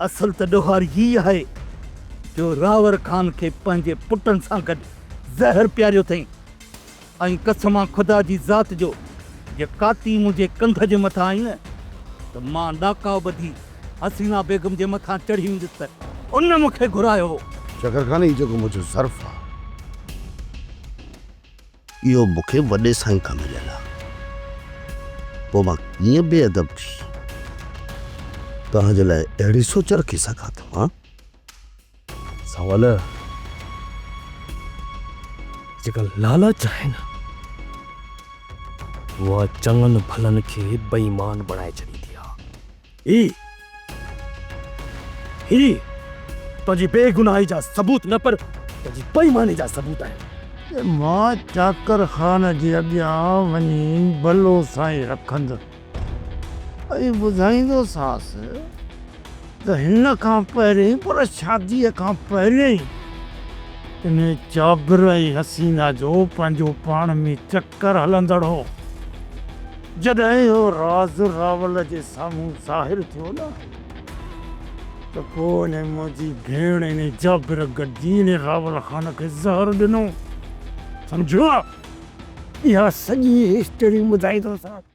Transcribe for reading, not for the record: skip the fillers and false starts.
असल त ॾोहार ही आहे जो रावर खान खे पंहिंजे पुटनि सां गॾु ज़हर पियारियो अथई ऐं कसम ख़ुदा जी ज़ात जो जे काती मुंहिंजे कंध जे मथां आई न त मां ॾाका ॿधी हसीना बेगम जे मथां चढ़ी वेंदुसि त उन मूंखे घुरायो हो। शकर खान ही जेको मुंहिंजो ज़र्फ़ आहे इहो मूंखे वॾे साईं खां मिलियल आहे। पोइ मां कीअं बेअदब थी तव्हांजे लाइ अहिड़ी सोच रखी सघां थो? हा सवाल जेका लालच आहे न उहा चङनि भलनि खे बेईमान बणाए छॾींदी आहे। ही तुंहिंजी बेगुनाही जा सबूत न पर तुंहिंजी बेईमानी जा सबूत आहिनि। मां चाकर खान जे अॻियां वञी भलो साईं रखंदुसि ऐं ॿुधाईंदोसांसि त हिन खां पहिरीं पर शादीअ खां पहिरियों ई इन जाबिर ऐं हसीना जो पंहिंजो पाण में चकर हलंदड़ हो। जॾहिं हो राज़ रावल जे साम्हूं ज़ाहिर थियो न त पोइ इन मुंहिंजी भेण इन जाबिर गॾिजी इन रावल खान खे ज़हर ॾिनो। सम्झो इहा सॼी हिस्ट्री ॿुधाईंदोसांसि।